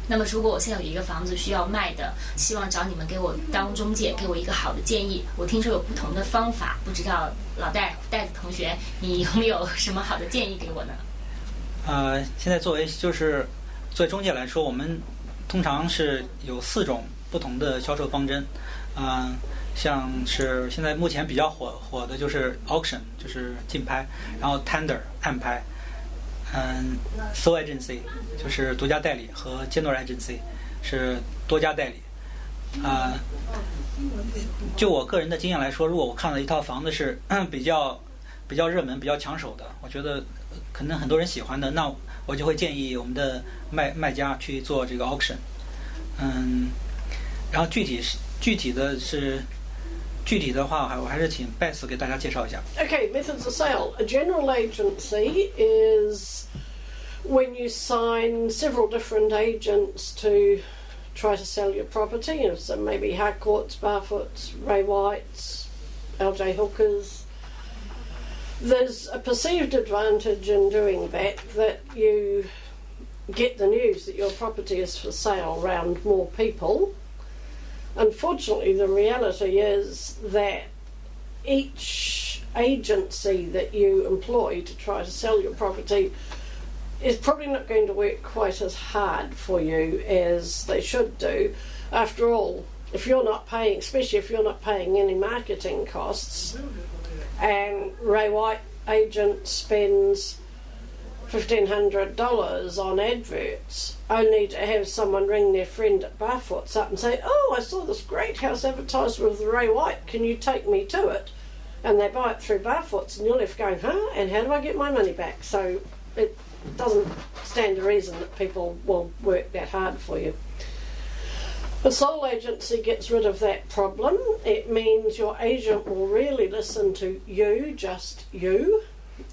那么如果我现在有一个房子需要卖的，希望找你们给我当中介，给我一个好的建议。我听说有不同的方法，不知道老戴子同学，你有没有什么好的建议给我呢？现在作为中介来说，我们通常是有4种不同的销售方针。像是现在目前比较火的就是 auction， 就是竞拍，然后 tender 暗拍，sole agency 就是独家代理，和 general agency 是多家代理。就我个人的经验来说，如果我看到一套房子是比较热门、比较抢手的，我觉得可能很多人喜欢的，那我就会建议我们的卖家去做这个 auction。然后具体的话，我还是请 Beth 给大家介绍一下。Okay, methods of sale. A general agency is when you sign several different agents to try to sell your property. So maybe Harcourts, Barfoots, Ray Whites, LJ Hookers. There's a perceived advantage in doing that you get the news that your property is for sale around more people. Unfortunately, the reality is that each agency that you employ to try to sell your property is probably not going to work quite as hard for you as they should do. After all, if you're not paying, especially if you're not paying any marketing costs, and Ray White agent spends $1,500 on adverts, only to have someone ring their friend at Barfoot's up and say, "Oh, I saw this great house advertised with Ray White, can you take me to it?" And they buy it through Barfoot's, and you're left going, "Huh? And how do I get my money back?" So it doesn't stand to reason that people will work that hard for you. The sole agency gets rid of that problem. It means your agent will really listen to you, just you,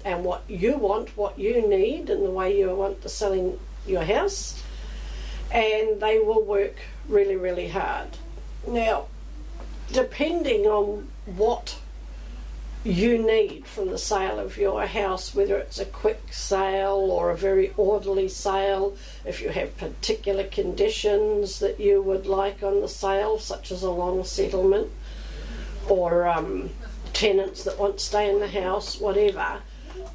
and what you want, what you need, and the way you want to selling your house, and they will work really, really hard. Now, depending on what you need from the sale of your house, whether it's a quick sale or a very orderly sale, if you have particular conditions that you would like on the sale, such as a long settlement, or tenants that want to stay in the house, whatever,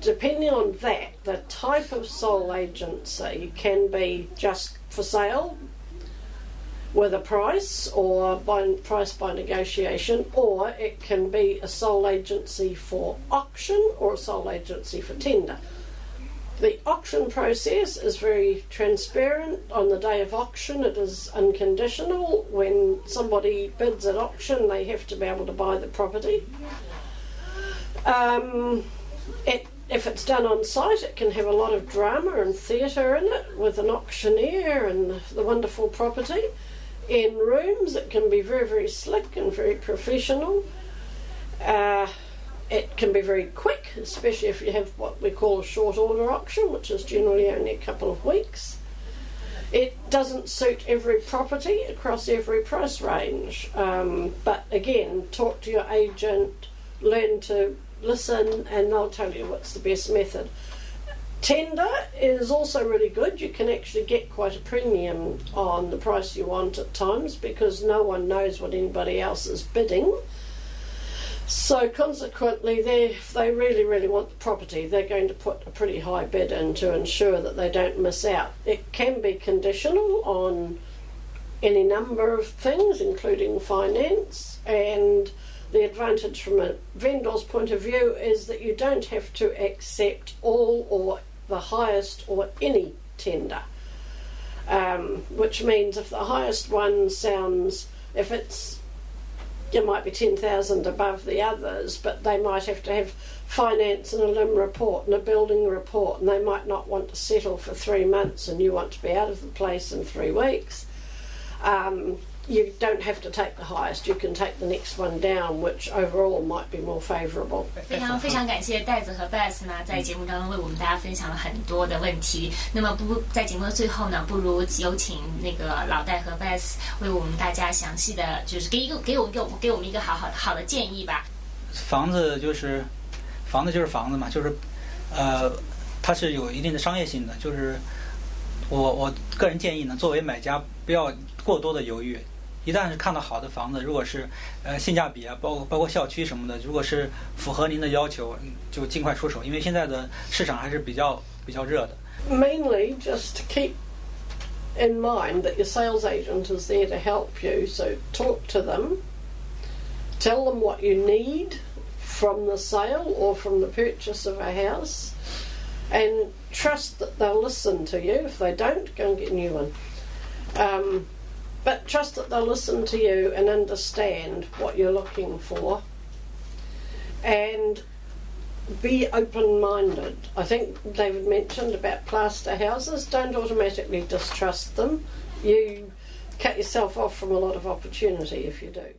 depending on that, the type of sole agency can be just for sale with a price, or price by negotiation, or it can be a sole agency for auction or a sole agency for tender. The auction process is very transparent. On the day of auction, it is unconditional. When somebody bids at auction, they have to be able to buy the property. If it's done on site, it can have a lot of drama and theatre in it, with an auctioneer and the wonderful property. In rooms, it can be very, very slick and very professional. It can be very quick, especially if you have what we call a short order auction, which is generally only a couple of weeks. It doesn't suit every property across every price range, but again, talk to your agent, learn to listen, and they'll tell you what's the best method. Tender is also really good. You can actually get quite a premium on the price you want at times, because no one knows what anybody else is bidding. So consequently, if they really, really want the property, they're going to put a pretty high bid in to ensure that they don't miss out. It can be conditional on any number of things, including finance, and the advantage from a vendor's point of view is that you don't have to accept all or the highest or any tender, which means if the highest one sounds, it might be 10,000 above the others, but they might have to have finance and a LIM report and a building report, and they might not want to settle for 3 months, and you want to be out of the place in 3 weeks. You don't have to take the highest, you can take the next one down, which overall might be more favourable. 非常感谢戴子和 Beth 呢，在节目当中为我们大家分享了很多的问题。那么在节目的最后呢，不如有请那个老戴和 Beth 为我们大家详细的，就是给我们一个好的建议吧。房子就是房子嘛，就是它是有一定的商业性的，就是我个人建议呢，作为买家不要过多的犹豫。一旦是看到好的房子，如果是性价比啊，包括校区什么的，如果是符合您的要求，就尽快出手，因为现在的市场还是比较热的。Mainly just to keep in mind that your sales agent is there to help you, so talk to them, tell them what you need from the sale or from the purchase of a house, and trust that they'll listen to you. If they don't, go and get a new one. But trust that they'll listen to you and understand what you're looking for, and be open-minded. I think David mentioned about plaster houses. Don't automatically distrust them. You cut yourself off from a lot of opportunity if you do.